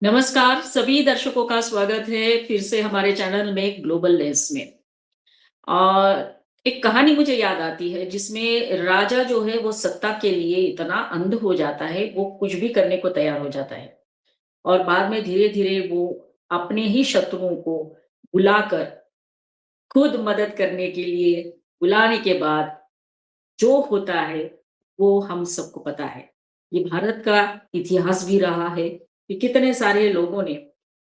नमस्कार, सभी दर्शकों का स्वागत है फिर से हमारे चैनल में ग्लोबल लेंस में। और एक कहानी मुझे याद आती है जिसमें राजा जो है वो सत्ता के लिए इतना अंध हो जाता है, वो कुछ भी करने को तैयार हो जाता है और बाद में धीरे-धीरे वो अपने ही शत्रुओं को बुलाकर खुद मदद करने के लिए बुलाने के बाद जो होता है, वो हम सबको पता है। ये भारत का इतिहास भी रहा है कि कितने सारे लोगों ने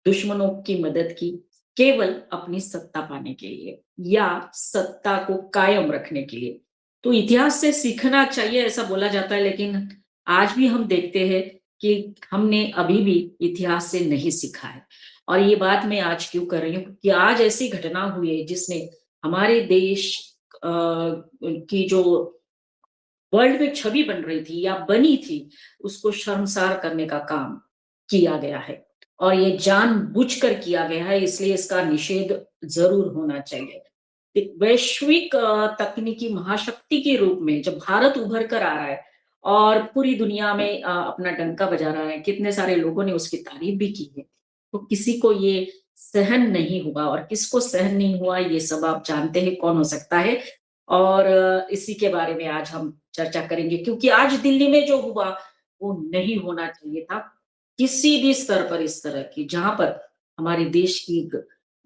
दुश्मनों की मदद की, केवल अपनी सत्ता पाने के लिए या सत्ता को कायम रखने के लिए। तो इतिहास से सीखना चाहिए ऐसा बोला जाता है, लेकिन आज भी हम देखते हैं कि हमने अभी भी इतिहास से नहीं सीखा है। और ये बात मैं आज क्यों कर रही हूँ कि आज ऐसी घटना हुई है जिसने हमारे देश की जो वर्ल्ड में छवि बन रही थी या बनी थी, उसको शर्मसार करने का काम किया गया है और ये जानबूझकर किया गया है, इसलिए इसका निषेध ज़रूर होना चाहिए। एक वैश्विक तकनीकी महाशक्ति के रूप में जब भारत उभर कर आ रहा है और पूरी दुनिया में अपना डंका बजा रहा है, कितने सारे लोगों ने उसकी तारीफ भी की है, तो किसी को ये सहन नहीं हुआ और किसको सहन नहीं हुआ, ये सब आप जानते हैं कौन हो सकता है। और इसी के बारे में आज हम चर्चा करेंगे क्योंकि आज दिल्ली में जो हुआ, वो नहीं होना चाहिए था। किसी भी स्तर पर इस तरह की जहाँ पर हमारे देश की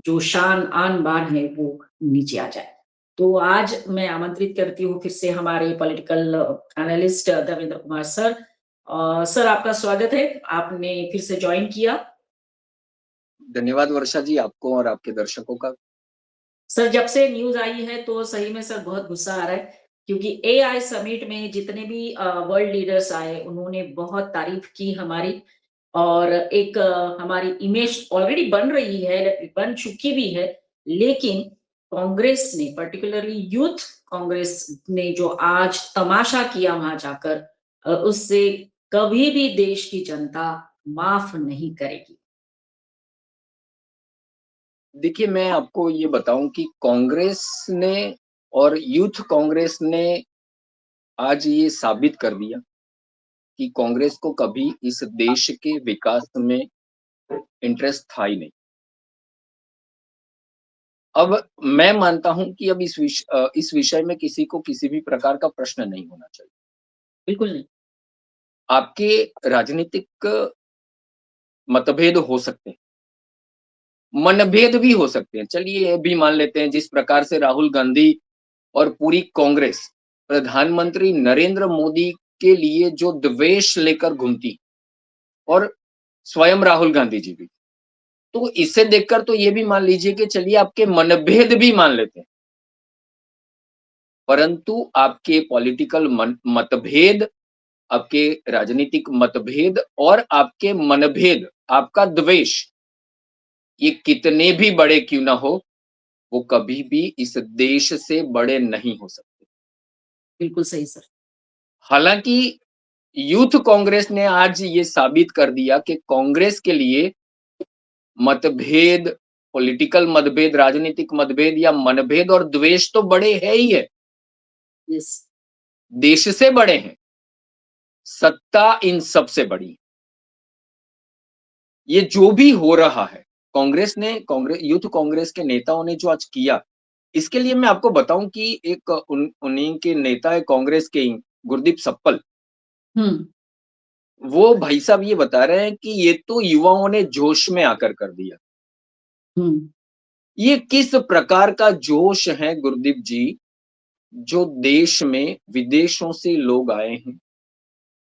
जो शान आन-बान है वो नीचे आ जाए। तो आज मैं आमंत्रित करती हूँ फिर से हमारे political analyst Devendra Kumar sir. Sir आपका स्वागत है, आपने फिर से जॉइन किया। धन्यवाद वर्षा जी, आपको और आपके दर्शकों का। सर जब से न्यूज़ आई है तो सही में सर बहुत गुस्सा आ रहा है क्योंकि एआई समिट में जितने भी वर्ल्ड लीडर्स आए उन्होंने बहुत तारीफ की हमारी और एक हमारी इमेज ऑलरेडी बन रही है, बन चुकी भी है, लेकिन कांग्रेस ने पर्टिकुलरली यूथ कांग्रेस ने जो आज तमाशा किया वहां जाकर उससे कभी भी देश की जनता माफ नहीं करेगी। देखिए, मैं आपको ये बताऊँ कि कांग्रेस ने और यूथ कांग्रेस ने आज ये साबित कर दिया कि कांग्रेस को कभी इस देश के विकास में इंटरेस्ट था ही नहीं। अब मैं मानता हूँ कि अब इस विषय में किसी को किसी भी प्रकार का प्रश्न नहीं होना चाहिए। बिल्कुल नहीं। आपके राजनीतिक मतभेद हो सकते हैं, मनभेद भी हो सकते हैं। चलिए ये भी मान लेते हैं जिस प्रकार से राहुल गांधी और पूरी कांग्रेस प्रधानमंत्री नरेंद्र मोदी के लिए जो द्वेष लेकर घूमती और स्वयं राहुल गांधी जी भी, तो इसे देखकर तो ये भी मान लीजिए कि चलिए आपके मनभेद भी मान लेते हैं, परंतु आपके पॉलिटिकल मतभेद, आपके राजनीतिक मतभेद और आपके मनभेद, आपका द्वेष, ये कितने भी बड़े क्यों ना हो, वो कभी भी इस देश से बड़े नहीं हो सकते। बिल्कुल सही सर। हालांकि यूथ कांग्रेस ने आज ये साबित कर दिया कि कांग्रेस के लिए मतभेद, पॉलिटिकल मतभेद, राजनीतिक मतभेद या मनभेद और द्वेष तो बड़े है ही है, यस। देश से बड़े हैं, सत्ता इन सबसे बड़ी है। ये जो भी हो रहा है, कांग्रेस यूथ कांग्रेस के नेताओं ने जो आज किया, इसके लिए मैं आपको बताऊं कि एक उन्हीं के नेता है कांग्रेस के ही, गुरदीप सप्पल, हम्म। वो भाई साहब ये बता रहे हैं कि ये तो युवाओं ने जोश में आकर कर दिया। हम्म। ये किस प्रकार का जोश है गुरदीप जी, जो देश में विदेशों से लोग आए हैं,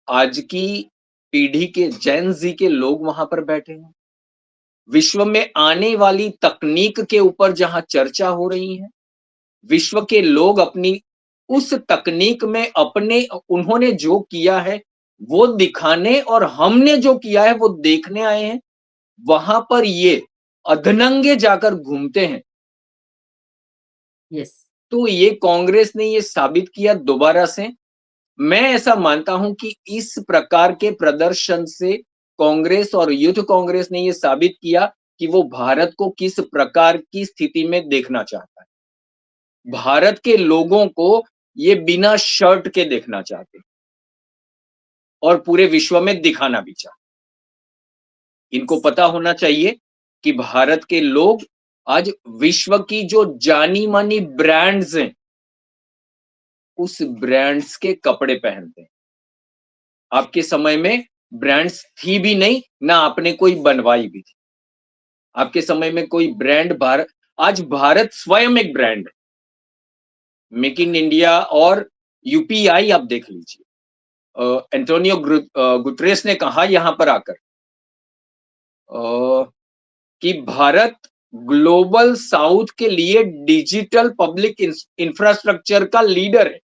आज की पीढ़ी के जेन ज़ी के लोग वहां पर बैठे हैं, विश्व में आने वाली तकनीक के ऊपर जहां चर्चा हो रही है, विश्व के लोग अपनी उस तकनीक में अपने उन्होंने जो किया है वो दिखाने और हमने जो किया है वो देखने आए हैं, वहां पर ये अधनंगे जाकर घूमते हैं। यस। तो ये कांग्रेस ने ये साबित किया दोबारा से। मैं ऐसा मानता हूं कि इस प्रकार के प्रदर्शन से कांग्रेस और यूथ कांग्रेस ने ये साबित किया कि वो भारत को किस प्रकार की स्थिति में देखना चाहता है। भारत के लोगों को ये बिना शर्ट के देखना चाहते हैं और पूरे विश्व में दिखाना भी चाहते हैं। इनको पता होना चाहिए कि भारत के लोग आज विश्व की जो जानी-मानी ब्रांड्स हैं, उस ब्रांड्स के कपड़े पहनते हैं। आपके समय में ब्रांड्स थी भी नहीं, ना आपने कोई बनवाई भी थी। आपके समय में कोई ब्रांड आज भारत स्वयं एक ब्रांड है। मेक इन इंडिया और यूपीआई आप देख लीजिए। एंटोनियो गुटरेस ने कहा यहाँ पर आकर कि भारत ग्लोबल साउथ के लिए डिजिटल पब्लिक इंफ्रास्ट्रक्चर का लीडर है।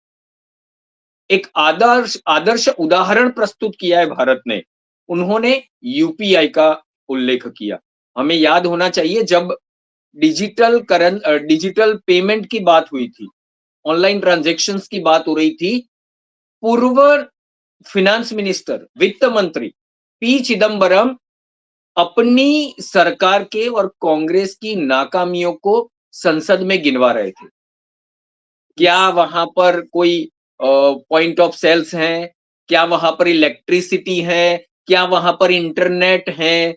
एक आदर्श आदर्श उदाहरण प्रस्तुत किया है भारत ने। उन्होंने यूपीआई का उल्लेख किया। हमें याद होना चाहिए जब डिजिटल पेमेंट की बात हुई थी, ऑनलाइन ट्रांजैक्शंस की बात हो रही थी, पूर्व फिनांस मिनिस्टर, वित्त मंत्री पी चिदंबरम अपनी सरकार के और कांग्रेस की नाकामियों को संसद में गिनवा रहे थे। क्या वहां पर कोई पॉइंट ऑफ सेल्स हैं? क्या वहां पर इलेक्ट्रिसिटी है? क्या वहां पर इंटरनेट है?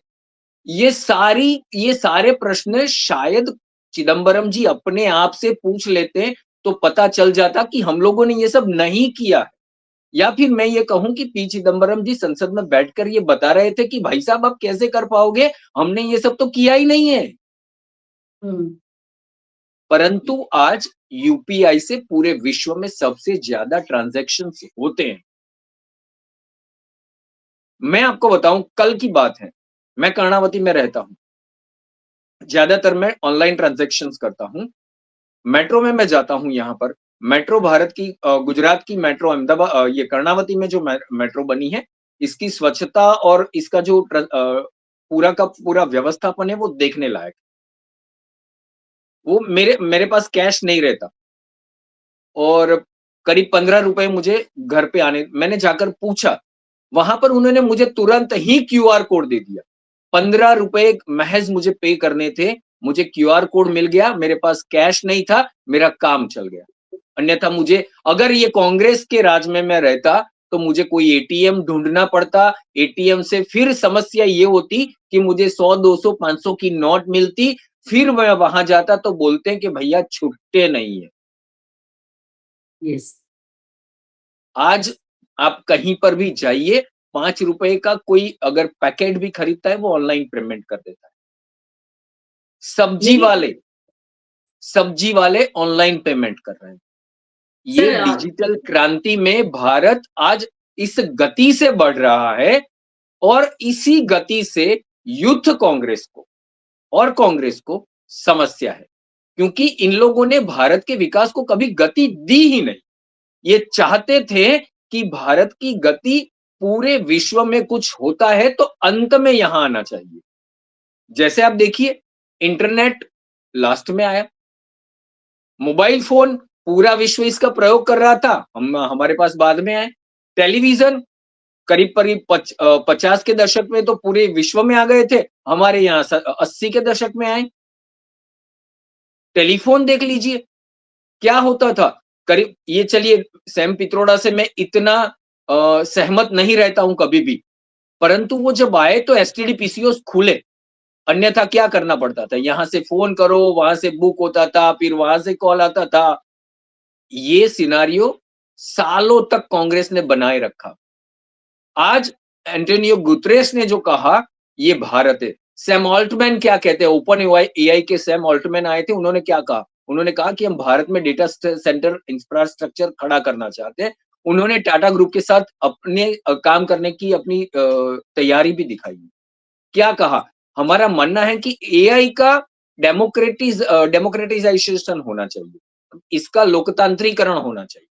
ये सारे प्रश्न शायद चिदंबरम जी अपने आप से पूछ लेते तो पता चल जाता कि हम लोगों ने ये सब नहीं किया है। या फिर मैं ये कहूं कि पी चिदंबरम जी संसद में बैठकर ये बता रहे थे कि भाई साहब आप कैसे कर पाओगे, हमने ये सब तो किया ही नहीं है। परंतु आज यूपीआई से पूरे विश्व में सबसे ज्यादा ट्रांजैक्शंस होते हैं। मैं आपको बताऊं, कल की बात है, मैं कर्णावती में रहता हूं, ज्यादातर मैं ऑनलाइन ट्रांजैक्शंस करता हूं। मेट्रो में मैं जाता हूं, यहाँ पर मेट्रो भारत की गुजरात की मेट्रो अहमदाबाद, ये कर्णावती में जो मेट्रो बनी है, इसकी स्वच्छता और इसका जो पूरा का पूरा व्यवस्थापन है वो देखने लायक। वो मेरे पास कैश नहीं रहता और करीब 15 रुपए मुझे घर पे आने, मैंने जाकर पूछा, वहां पर उन्होंने मुझे तुरंत ही क्यूआर कोड दे दिया। 15 रुपए महज मुझे पे करने थे, मुझे क्यूआर कोड मिल गया, मेरे पास कैश नहीं था, मेरा काम चल गया। अन्यथा मुझे, अगर ये कांग्रेस के राज में मैं रहता तो मुझे कोई एटीएम ढूंढना पड़ता, एटीएम से फिर समस्या ये होती कि मुझे 100, 200, 500 की नोट मिलती, फिर मैं वहां जाता तो बोलते हैं कि भैया छुट्टे नहीं है। यस। आज आप कहीं पर भी जाइए, 5 रुपए का कोई अगर पैकेट भी खरीदता है वो ऑनलाइन पेमेंट कर देता है। सब्जी लेकिन वाले सब्जी वाले ऑनलाइन पेमेंट कर रहे हैं। ये सर डिजिटल क्रांति में भारत आज इस गति से बढ़ रहा है और इसी गति से यूथ कांग्रेस को समस्या है, क्योंकि इन लोगों ने भारत के विकास को कभी गति दी ही नहीं। ये चाहते थे कि भारत की गति पूरे विश्व में कुछ होता है तो अंत में यहां आना चाहिए। जैसे आप देखिए, इंटरनेट लास्ट में आया, मोबाइल फोन पूरा विश्व इसका प्रयोग कर रहा था, हमारे पास बाद में आए। टेलीविजन करीब करीब 50 के दशक में तो पूरे विश्व में आ गए थे, हमारे यहाँ 80 के दशक में आए। टेलीफोन देख लीजिए, क्या होता था करीब, ये चलिए सैम पित्रोड़ा से मैं इतना सहमत नहीं रहता हूं कभी भी, परंतु वो जब आए तो एसटीडी पीसीओ खुले, अन्यथा क्या करना पड़ता था, यहां से फोन करो, वहां से बुक होता था, फिर वहां से कॉल आता था। ये सिनारियो सालों तक कांग्रेस ने बनाए रखा। आज एंटोनियो गुतरेस ने जो कहा, ये भारत है। सैम ऑल्टमैन क्या कहते हैं, ओपन एआई के सैम ऑल्टमैन आए थे, उन्होंने क्या कहा, उन्होंने कहा कि हम भारत में डेटा सेंटर इंफ्रास्ट्रक्चर खड़ा करना चाहते हैं। उन्होंने टाटा ग्रुप के साथ अपने काम करने की अपनी तैयारी भी दिखाई। क्या कहा, हमारा मानना है कि एआई का डेमोक्रेटाइजेशन होना चाहिए, इसका लोकतांत्रिकरण होना चाहिए।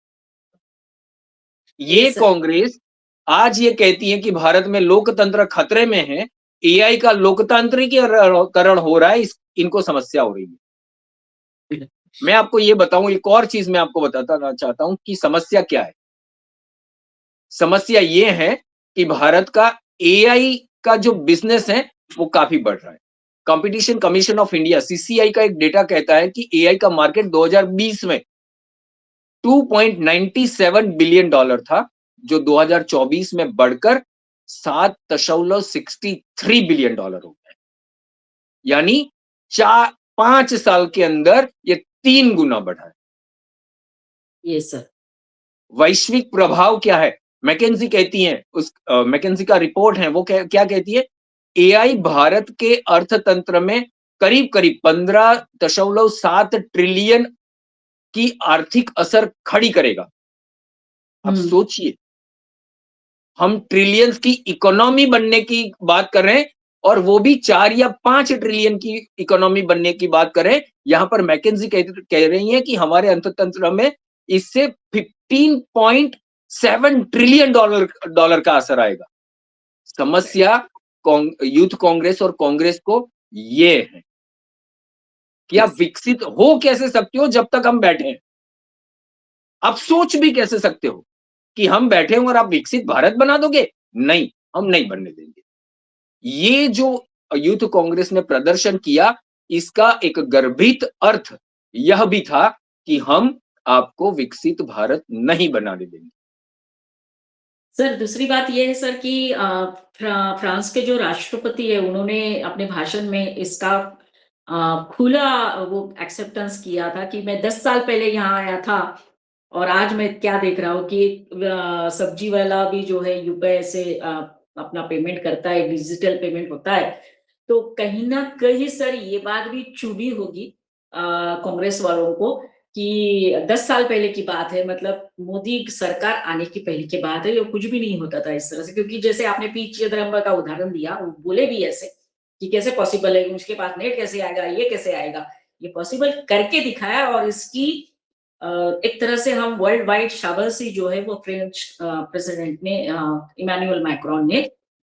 ये यस सर। कांग्रेस आज ये कहती है कि भारत में लोकतंत्र खतरे में है, एआई का लोकतांत्रिकीकरण हो रहा है, इनको समस्या हो रही है। मैं आपको ये बताऊं, एक और चीज मैं आपको बताना चाहता हूं कि समस्या क्या है। समस्या ये है कि भारत का एआई का जो बिजनेस है वो काफी बढ़ रहा है। Competition commission of India CCI का एक डेटा कहता है कि एआई का मार्केट 2020 में 2.97 बिलियन डॉलर था, जो 2024 में बढ़कर $7.63 बिलियन हो गया है। यानी 5 साल के अंदर ये 3 गुना बढ़ा है। Yes sir. वैश्विक प्रभाव क्या है? मैकेंजी कहती है, मैकेंजी का रिपोर्ट है, वो क्या कहती है? एआई भारत के अर्थतंत्र में करीब-करीब 15.7 ट्रिलियन की आर्थिक असर खड़ी करेगा। अब हुँ। सोचिए, हम ट्रिलियंस की इकोनॉमी बनने की बात कर रहे हैं और वो भी 4 या 5 ट्रिलियन की इकोनॉमी बनने की बात कर रहे हैं। यहाँ पर मैकेंजी कह रही है कि हमारे अर्थतंत्र में इससे 15.7 ट्रिलियन डॉलर का असर आएगा। समस्या यूथ कांग्रेस और कांग्रेस को ये है कि आप यस। विकसित हो कैसे सकते हो जब तक हम बैठे हैं? आप सोच भी कैसे सकते हो कि हम बैठे हैं और आप विकसित भारत बना दोगे? नहीं, हम नहीं बनने देंगे। ये जो यूथ कांग्रेस ने प्रदर्शन किया, इसका एक गर्भित अर्थ यह भी था कि हम आपको विकसित भारत नहीं बनाने देंगे। सर, दूसरी बात ये है सर कि फ्रांस के जो राष्ट्रपति हैं, उन्होंने अपने भाषण में इसका खुला वो एक्सेप्टेंस किया था कि मैं 10 साल पहले यहाँ आया था और आज मैं क्या देख रहा हूँ कि सब्जी वाला भी जो है यूपीआई से अपना पेमेंट करता है, डिजिटल पेमेंट होता है। तो कहीं न कहीं सर ये बात भी चुभी होगी अ, कांग्रेस वालों को कि 10 साल पहले की बात है मतलब मोदी सरकार आने की पहले की बात है, ये कुछ भी नहीं होता था इस तरह से क्योंकि जैसे आपने पी चिदम्बरम का उदाहरण दिया, वो बोले भी ऐसे कि कैसे पॉसिबल है, उसके पास नेट कैसे आएगा, ये कैसे आएगा? ये पॉसिबल करके दिखाया और इसकी अ, एक तरह से हम वर्ल्ड वाइड शाबाशी जो है वो फ्रेंच प्रेसिडेंट ने इमैनुअल मैक्रोन ने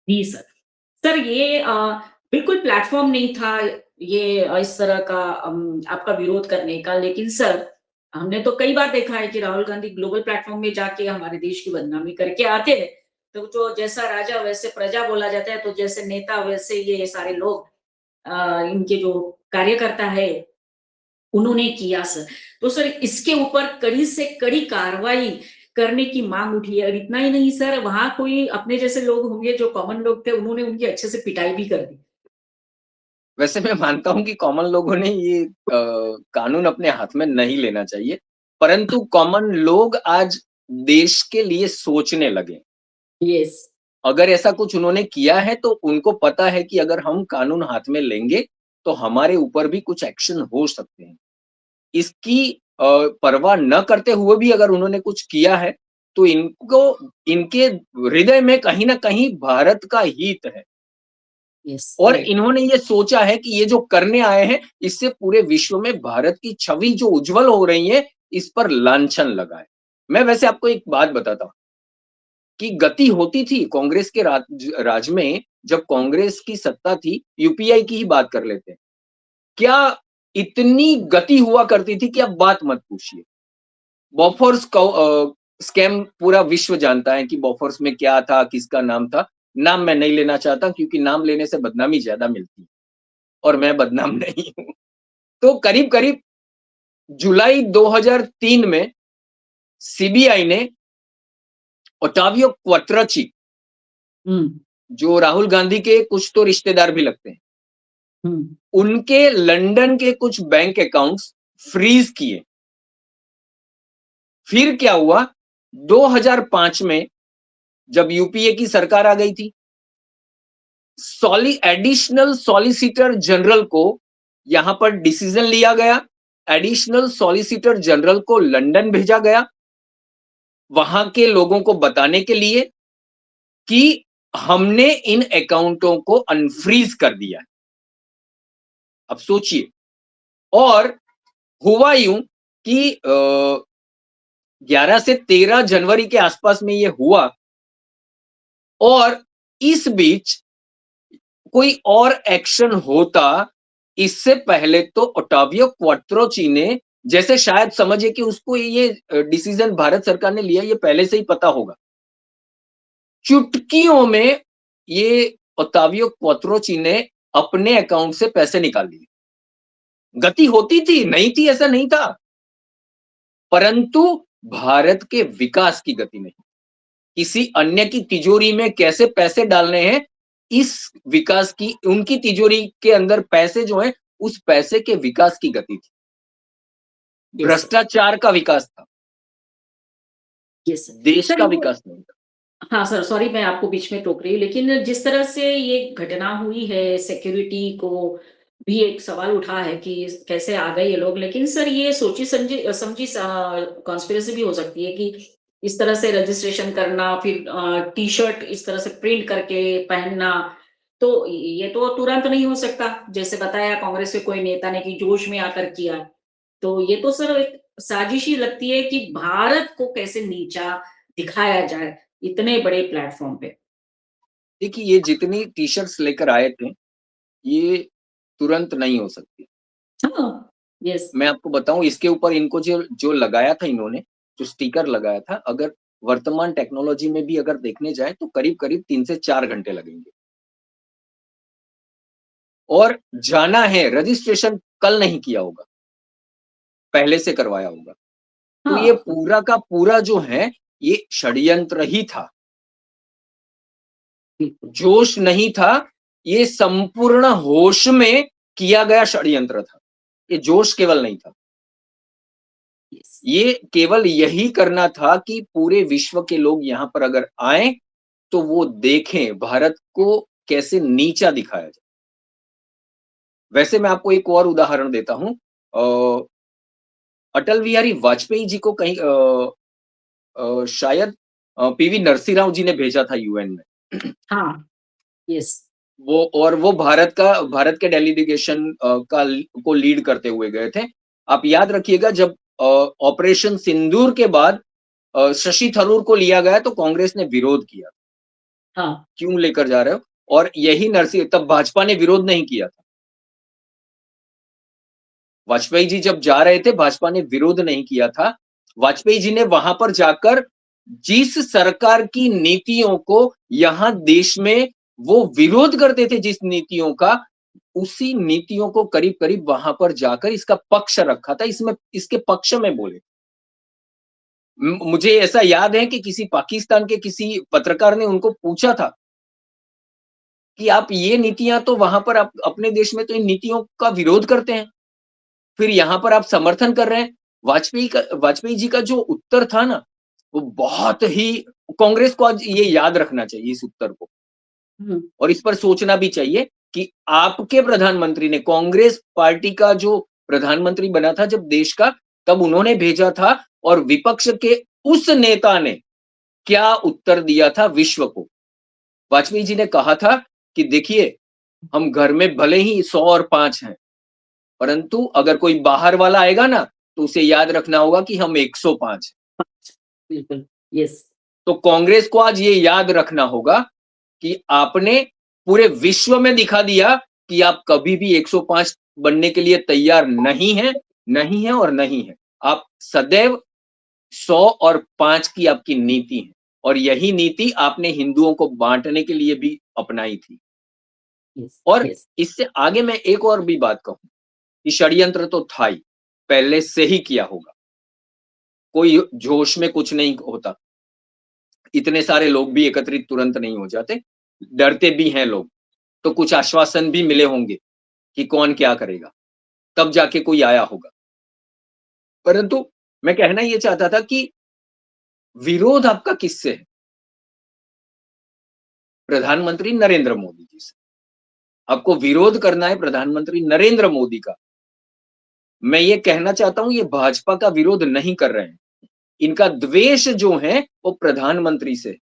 दी सर। सर ये बिल्कुल प्लेटफ़ॉर्म नहीं था ये इस तरह का आपका विरोध करने का लेकिन सर, हमने तो कई बार देखा है कि राहुल गांधी ग्लोबल प्लेटफ़ॉर्म में जाके हमारे देश की बदनामी करके आते हैं। तो जो जैसा राजा वैसे प्रजा बोला जाता है, तो जैसे नेता वैसे ये सारे लोग इनके जो कार्यकर्ता है उन्होंने किया सर। तो सर इसके ऊपर कड़ी से कड़ी कार्रवाई करने की माँग उठी है और इतना ही नहीं सर वहाँ कोई अपने जैसे लोग होंगे जो कॉमन लोग थे उन्होंने उनकी अच्छे से पिटाई भी कर दी। वैसे मैं मानता हूँ कि कॉमन लोगों ने ये कानून अपने हाथ में नहीं लेना चाहिए, परंतु कॉमन लोग आज देश के लिए सोचने लगे। यस। अगर ऐसा कुछ उन्होंने किया है तो उनको पता है कि अगर हम कानून हाथ में लेंगे, तो हमारे ऊपर भी कुछ एक्शन हो सकते हैं। इसकी परवाह न करते हुए भी अगर उन्होंने कुछ किया है, तो इनको इनके हृदय में कहीं न कहीं भारत का हित है यस, और राइट। इन्होंने ये सोचा है कि ये जो करने आए हैं, इससे पूरे विश्व में भारत की छवि जो उज्ज्वल हो रही है, इस पर लांछन लगा है। मैं वैसे आपको एक बात बताता हूँ कि गति होती थी कांग्रेस के राज में, जब कांग्रेस की सत्ता थी, यूपीआई की ही बात कर लेते हैं। क्या इतनी गति हुआ करती थी कि अब बात मत पूछिए। बॉफोर्स स्कैम पूरा विश्व जानता है कि बॉफोर्स में क्या था, किसका नाम था। नाम मैं नहीं लेना चाहता क्योंकि नाम लेने से बदनामी ज़्यादा मिलती है और मैं बदनाम नहीं हूँ। तो करीब-करीब जुलाई 2003 में सीबीआई ने ओटावियो क्वाट्रोची, हुँ, जो राहुल गांधी के कुछ तो रिश्तेदार भी लगते हैं, हुँ, उनके लंदन के कुछ बैंक अकाउंट्स फ्रीज़ किए। फिर क्या हुआ, 2005 में जब यूपीए की सरकार आ गई थी, एडिशनल सॉलिसिटर जनरल को यहां पर डिसीजन लिया गया। एडिशनल सॉलिसिटर जनरल को लंदन भेजा गया, वहां के लोगों को बताने के लिए कि हमने इन अकाउंटों को अनफ्रीज कर दिया है। अब सोचिए, और हुआ यूं कि 11 से 13 जनवरी के आसपास में ये हुआ और इस बीच कोई और एक्शन होता, इससे पहले तो ओटावियो क्वाट्रोची ने, जैसे शायद समझिए कि उसको ये डिसीजन भारत सरकार ने लिया, ये पहले से ही पता होगा। चुटकियों में ये ओटावियो क्वाट्रोची ने अपने अकाउंट से पैसे निकाल लिए। गति होती थी, नहीं थी ऐसा नहीं था, परंतु भारत के विकास की गति नहीं। किसी अन्य की तिजोरी में कैसे पैसे डालने हैं, इस विकास की उनकी तिजोरी के अंदर पैसे जो हैं, उस पैसे के विकास की गति थी। यस सर, भ्रष्टाचार का विकास था, यस सर। देश सर का ये विकास नहीं था। हाँ सर, सॉरी मैं आपको बीच में टोक रही हूँ, लेकिन जिस तरह से ये घटना हुई है, सिक्योरिटी को भी एक सवाल उठा है कि कैसे आ गए ये लोग। लेकिन सर ये सोची समझी कॉन्स्पिरेसी भी हो सकती है कि इस तरह से रजिस्ट्रेशन करना, फिर टी-शर्ट इस तरह से प्रिंट करके पहनना, तो ये तो तुरंत नहीं हो सकता। जैसे बताया कांग्रेस के कोई नेता ने कि जोश में आकर किया। तो ये तो सर एक साजिश ही लगती है कि भारत को कैसे नीचा दिखाया जाए इतने बड़े प्लेटफ़ॉर्म पे। देखिए, ये जितनी टी-शर्ट्स लेकर आए थे, ये तुरंत नहीं हो सकती। हाँ, यस, मैं आपको बताऊँ इसके ऊपर इनको जो जो लगाया था इन्होंने, जो स्टिकर लगाया था, अगर वर्तमान टेक्नोलॉजी में भी अगर देखने जाएँ तो करीब-करीब 3 से 4 घंटे लगेंगे। और जाना है, रजिस्ट्रेशन कल नहीं किया होगा, पहले से करवाया होगा। तो ये हाँ, पूरा का पूरा जो है, ये षड्यंत्र ही था। बिल्कुल, जोश नहीं था, ये संपूर्ण होश में किया गया षड्यंत्र था। ये जोश केवल नहीं था। यस, ये केवल यही करना था कि पूरे विश्व के लोग यहाँ पर अगर आएँ, तो वो देखें भारत को कैसे नीचा दिखाया जाए। वैसे मैं आपको एक और उदाहरण देता हूँ। अटल बिहारी वाजपेयी जी को कहीं शायद पीवी नरसिंह राव जी ने भेजा था यूएन में। हाँ, यस, वो भारत के डेलीगेशन को लीड करते हुए गए थे। आप याद रखिएगा जब ऑपरेशन सिंदूर के बाद शशि थरूर को लिया गया तो कांग्रेस ने विरोध किया। हाँ, क्यों लेकर जा रहे हो? और यही नरसिंह तब भाजपा ने विरोध नहीं किया था। वाजपेयी जी जब जा रहे थे, भाजपा ने विरोध नहीं किया था। वाजपेयी जी ने वहां पर जाकर जिस सरकार की नीतियों को यहाँ देश में वो विरोध करते थे जिस नीतियों का, उसी नीतियों को करीब-करीब वहां पर जाकर इसका पक्ष रखा था, इसमें इसके पक्ष में बोले। मुझे ऐसा याद है कि किसी पाकिस्तान के किसी पत्रकार ने उनको पूछा था कि आप ये नीतियां तो वहां पर आप अपने देश में तो इन नीतियों का विरोध करते हैं, फिर यहाँ पर आप समर्थन कर रहे हैं। वाजपेयी जी का जो उत्तर था ना, वो बहुत ही कांग्रेस को आज ये याद रखना चाहिए इस उत्तर को हुँ, और इस पर सोचना भी चाहिए कि आपके प्रधानमंत्री ने कांग्रेस पार्टी का जो प्रधानमंत्री बना था जब देश का, तब उन्होंने भेजा था और विपक्ष के उस नेता ने क्या उत्तर दिया था विश्व को। वाजपेयी जी ने कहा था कि देखिए, हम घर में भले ही 100 और 5 हैं, परंतु अगर कोई बाहर वाला आएगा ना, तो उसे याद रखना होगा कि हम 105 हैं। बिल्कुल, यस, तो कांग्रेस को आज ये याद रखना होगा कि आपने पूरे विश्व में दिखा दिया कि आप कभी भी 105 बनने के लिए तैयार नहीं हैं, नहीं हैं और नहीं हैं। आप सदैव 100 और 5 की आपकी नीति है और यही नीति आपने हिंदुओं को बाँटने के लिए भी अपनाई थी। यस, और यस, इससे आगे मैं एक और भी बात कहूँ कि षड्यंत्र तो था ही, पहले से ही किया होगा। कोई जोश में कुछ नहीं होता। इतने सारे लोग भी एकत्रित तुरंत नहीं हो जाते, डरते भी हैं लोग, तो कुछ आश्वासन भी मिले होंगे कि कौन क्या करेगा, तब जाके कोई आया होगा। परंतु मैं कहना ये चाहता था कि विरोध आपका किससे है? प्रधानमंत्री नरेंद्र मोदी जी से। आपको विरोध करना है प्रधानमंत्री नरेंद्र मोदी का। मैं ये कहना चाहता हूँ ये भाजपा का विरोध नहीं कर रहे हैं। इनका द्वेष जो है वो प्रधानमंत्री से।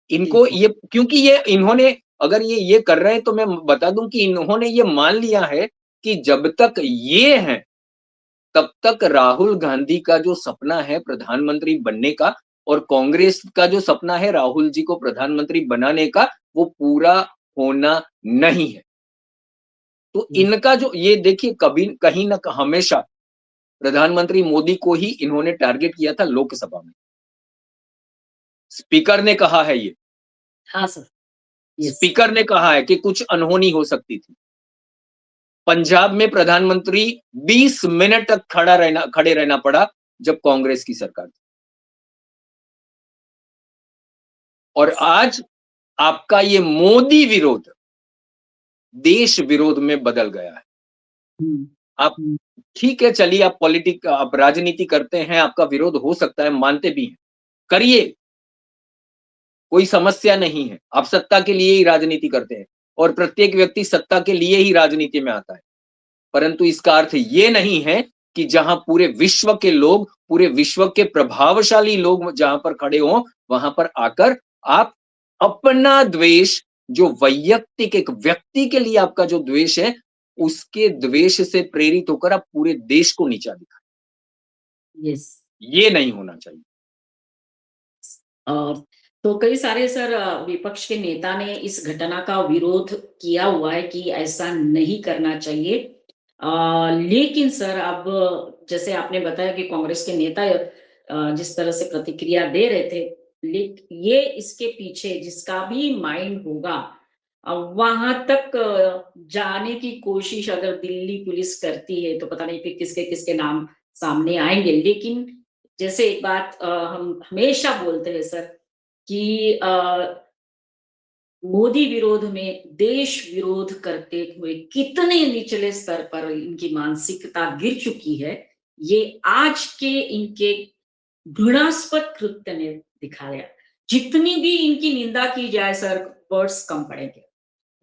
इनको बिल्कुल, ये क्योंकि ये इन्होंने अगर ये कर रहे हैं तो मैं बता दूं कि इन्होंने ये मान लिया है कि जब तक ये हैं तब तक राहुल गांधी का जो सपना है प्रधानमंत्री बनने का और कांग्रेस का जो सपना है राहुल जी को प्रधानमंत्री बनाने का वो पूरा होना नहीं है। तो यस, इनका जो ये देखिए कभी कहीं न हमेशा प्रधानमंत्री मोदी को ही इन्होंने टारगेट किया था लोकसभा में। स्पीकर ने कहा है ये, हाँ सर, यस, स्पीकर ने कहा है कि कुछ अनहोनी हो सकती थी। पंजाब में प्रधानमंत्री 20 मिनट तक खड़े रहना पड़ा जब कांग्रेस की सरकार थी। और आज आपका ये मोदी विरोध देश विरोध में बदल गया है। हुँ, आप हुँ, ठीक है, चलिए आप राजनीति करते हैं, आपका विरोध हो सकता है, मानते भी हैं। करिए, कोई समस्या नहीं है। आप सत्ता के लिए ही राजनीति करते हैं और प्रत्येक व्यक्ति सत्ता के लिए ही राजनीति में आता है। परंतु इसका अर्थ ये नहीं है कि जहां पूरे विश्व के लोग, पूरे विश्व के प्रभावशाली लोग जहां पर खड़े हों, वहां पर आकर आप अपना द्वेष, जो वैयक्तिक एक व्यक्ति के लिए आपका जो द्वेष है, उसके द्वेष से प्रेरित होकर आप पूरे देश को नीचा दिखाएं। यस। ये नहीं होना चाहिए। और तो कई सारे सर विपक्ष के नेता ने इस घटना का विरोध किया हुआ है कि ऐसा नहीं करना चाहिए। लेकिन सर अब जैसे आपने बताया कि कांग्रेस के नेता जिस तरह से प्रतिक्रिया दे रहे थे, ये इसके पीछे जिसका भी माइंड होगा वहां तक जाने की कोशिश अगर दिल्ली पुलिस करती है तो पता नहीं फिर किसके किसके नाम सामने आएंगे। लेकिन जैसे एक बात हम हमेशा बोलते हैं सर कि मोदी विरोध में देश विरोध करते हुए कितने निचले स्तर पर इनकी मानसिकता गिर चुकी है, ये आज के इनके घृणास्पद कृत्य ने दिखाया। जितनी भी इनकी निंदा की जाए सर, वर्ड्स कम पड़ेंगे।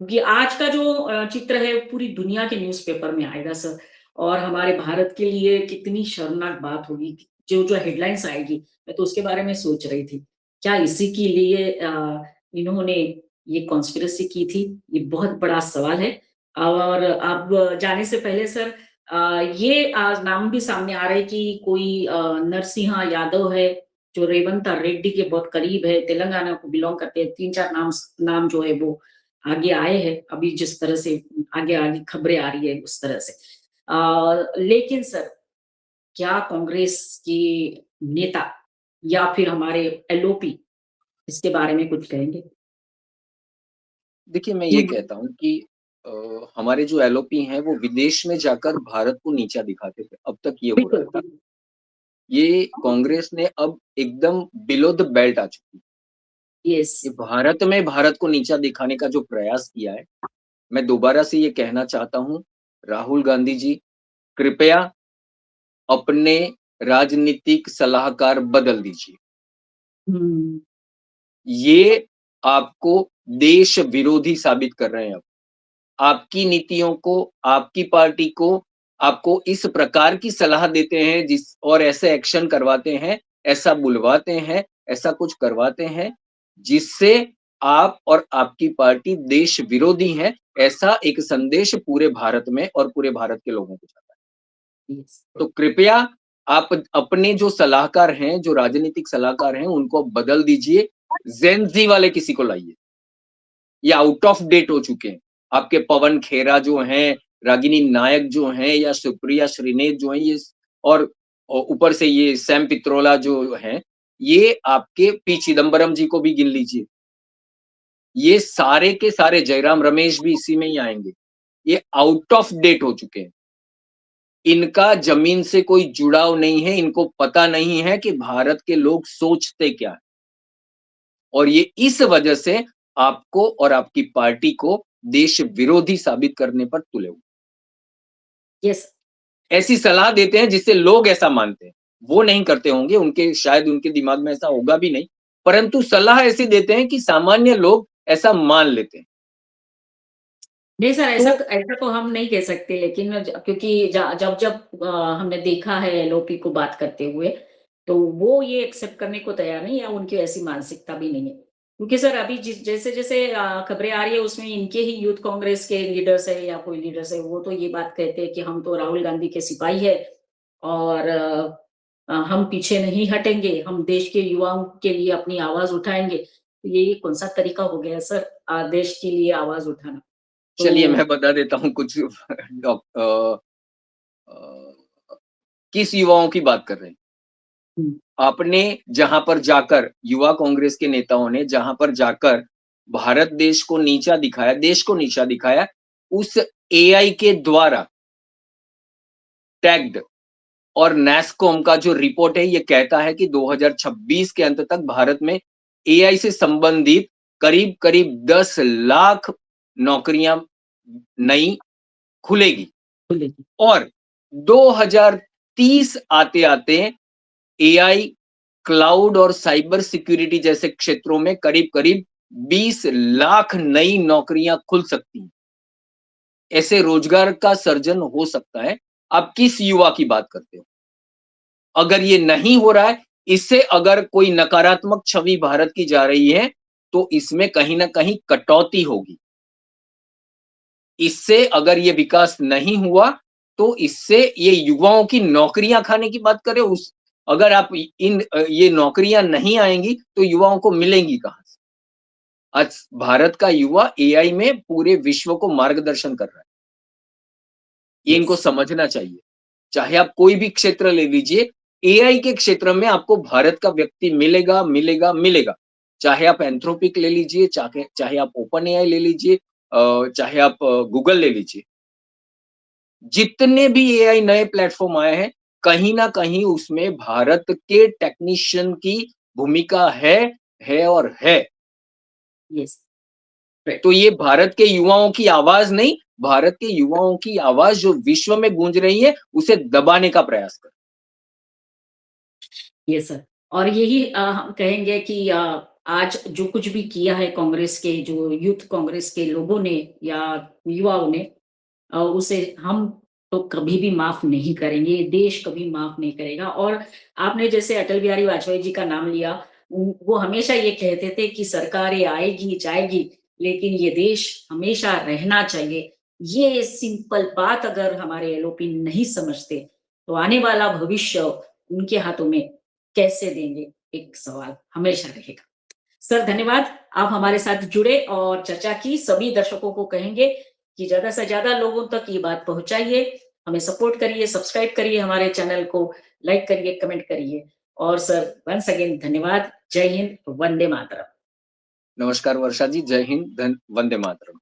क्योंकि आज का जो चित्र है पूरी दुनिया के न्यूज़पेपर में आएगा सर, और हमारे भारत के लिए कितनी शर्मनाक बात होगी। जो जो हेडलाइंस आएगी, मैं तो उसके बारे में सोच रही थी। क्या इसी के लिए इन्होंने ये कॉन्स्पिरेसी की थी? ये बहुत बड़ा सवाल है। और अब जाने से पहले सर ये नाम भी सामने आ रहा है कि कोई नरसिम्हा यादव है, जो रेवंत रेड्डी के बहुत करीब है, तेलंगाना को बिलॉन्ग करते हैं। 3-4 नाम जो है वो आगे आए हैं, अभी जिस तरह से आगे-आगे खबरें आ रही है उस तरह से। लेकिन सर, क्या कांग्रेस के नेता या फिर हमारे एलओपी इसके बारे में कुछ कहेंगे? देखिए, मैं ये हुँ, कहता हूँ कि हमारे जो एलओपी हैं, वो विदेश में जाकर भारत को नीचा दिखाते थे, अब तक ये हो रहा बिल्कुल, था। बिल्कुल। ये कांग्रेस ने अब एकदम बिलो द बेल्ट आ चुकी है। यस। ये भारत में भारत को नीचा दिखाने का जो प्रयास किया है, मैं दोबारा से ये कहना चाहता हूँ, राहुल गांधी जी, कृपया अपने राजनीतिक सलाहकार बदल दीजिए। हुँ, ये आपको देश विरोधी साबित कर रहे हैं अब। आपकी नीतियों को, आपकी पार्टी को, आपको इस प्रकार की सलाह देते हैं जिस और ऐसे एक्शन करवाते हैं, ऐसा बुलवाते हैं, ऐसा कुछ करवाते हैं, जिससे आप और आपकी पार्टी देश विरोधी हैं, ऐसा एक संदेश पूरे भारत में और पूरे भारत के लोगों को जाता है। यस। तो कृपया आप अपने जो सलाहकार हैं, जो राजनीतिक सलाहकार हैं, उनको बदल दीजिए, ज़ेन ज़ी वाले किसी को लाइए। ये आउट ऑफ डेट हो चुके हैं। आपके पवन खेरा जो हैं, रागिनी नायक जो हैं या सुप्रिया श्रीनेत जो हैं, ये और ऊपर से ये सैम पित्रोला जो हैं, ये आपके पी चिदम्बरम जी को भी गिन लीजिए। ये सारे के सारे जयराम रमेश भी इसी में ही आएँगे। ये आउट ऑफ डेट हो चुके हैं। इनका ज़मीन से कोई जुड़ाव नहीं है, इनको पता नहीं है कि भारत के लोग सोचते क्या हैं। और ये इस वजह से आपको और आपकी पार्टी को देश विरोधी साबित करने पर तुले हुए। यस। ऐसी सलाह देते हैं जिससे लोग ऐसा मानते हैं। वो नहीं करते होंगे, उनके शायद उनके दिमाग में ऐसा होगा भी नहीं, परंतु सलाह ऐसी देते हैं कि सामान्य लोग ऐसा मान लेते हैं। नहीं सर, तो ऐसा तो हम नहीं कह सकते, लेकिन क्योंकि जब हमने देखा है एलओपी को बात करते हुए, तो वो ये एक्सेप्ट करने को तैयार नहीं, या उनकी ऐसी मानसिकता भी नहीं है। क्योंकि सर अभी जैसे-जैसे खबरें आ रही है उसमें इनके ही यूथ कांग्रेस के लीडर्स है या कोई लीडर्स है, वो तो ये बात कहते हैं कि हम तो राहुल गांधी के सिपाही है और हम पीछे नहीं हटेंगे, हम देश के युवाओं के लिए अपनी आवाज़ उठाएँगे। तो ये कौन-सा तरीका हो गया सर देश के लिए आवाज़ उठाना? चलिए तो मैं बता देता हूँ कुछ अ, किस युवाओं की बात कर रहे हैं। हुँ, आपने जहाँ पर जाकर युवा कांग्रेस के नेताओं ने जहाँ पर जाकर भारत देश को नीचा दिखाया, उस एआई के द्वारा टैग्ड और नैस्कॉम का जो रिपोर्ट है, ये कहता है कि 2026 के अंत तक भारत में एआई से संबंधित करीब-करीब 10 लाख नौकरियां नई खुलेगी खुलेगी। और 2030 आते-आते एआई, क्लाउड और साइबर सिक्योरिटी जैसे क्षेत्रों में करीब-करीब 20 लाख नई नौकरियां खुल सकती हैं। ऐसे रोजगार का सर्जन हो सकता है। आप किस युवा की बात करते हो? अगर ये नहीं हो रहा है, इससे अगर कोई नकारात्मक छवि भारत की जा रही है, तो इसमें कहीं न कहीं कटौती होगी। इससे अगर ये विकास नहीं हुआ, तो इससे ये युवाओं की नौकरियाँ खाने की बात करें उस अगर आप ये नौकरियाँ नहीं आएँगी, तो युवाओं को मिलेंगी कहाँ से? आज भारत का युवा एआई में पूरे विश्व को मार्गदर्शन कर रहा है। ये यस, इनको समझना चाहिए। चाहे आप कोई भी क्षेत्र ले लीजिए, एआई के क्षेत्र में आपको भारत का व्यक्ति मिलेगा, मिलेगा, मिलेगा। चाहे आप एंथ्रोपिक ले लीजिए, चाहे चाहे आप ओपन एआई ले लीजिए चाहे आप गूगल ले लीजिए। जितने भी एआई नए प्लेटफ़ॉर्म आए हैं, कहीं न कहीं उसमें भारत के टेक्नीशियन की भूमिका है और है। Yes, right. तो ये भारत के युवाओं की आवाज़ नहीं, भारत के युवाओं की आवाज़ जो विश्व में गूंज रही है, उसे दबाने का प्रयास कर यस सर। और यही हम कहेंगे कि आज जो कुछ भी किया है कांग्रेस के जो यूथ कांग्रेस के लोगों ने या युवाओं ने उसे हम तो कभी भी माफ नहीं करेंगे, देश कभी माफ नहीं करेगा। और आपने जैसे अटल बिहारी वाजपेयी जी का नाम लिया, वो हमेशा ये कहते थे कि सरकारें आएगी जाएगी, लेकिन ये देश हमेशा रहना चाहिए। ये सिंपल बात अगर हमारे एलओपी नहीं समझते, तो आने वाला भविष्य उनके हाथों में कैसे देंगे, एक सवाल हमेशा रहेगा। सर धन्यवाद, आप हमारे साथ जुड़े और चर्चा की। सभी दर्शकों को कहेंगे कि ज़्यादा से ज़्यादा लोगों तक ये बात पहुँचाइए, हमें सपोर्ट करिए, सब्सक्राइब करिए हमारे चैनल को, लाइक करिए, कमेंट करिए। और सर वन्स अगेन धन्यवाद। जय हिंद, वंदे मातरम। नमस्कार वर्षा जी, जय हिंद, वंदे मातरम।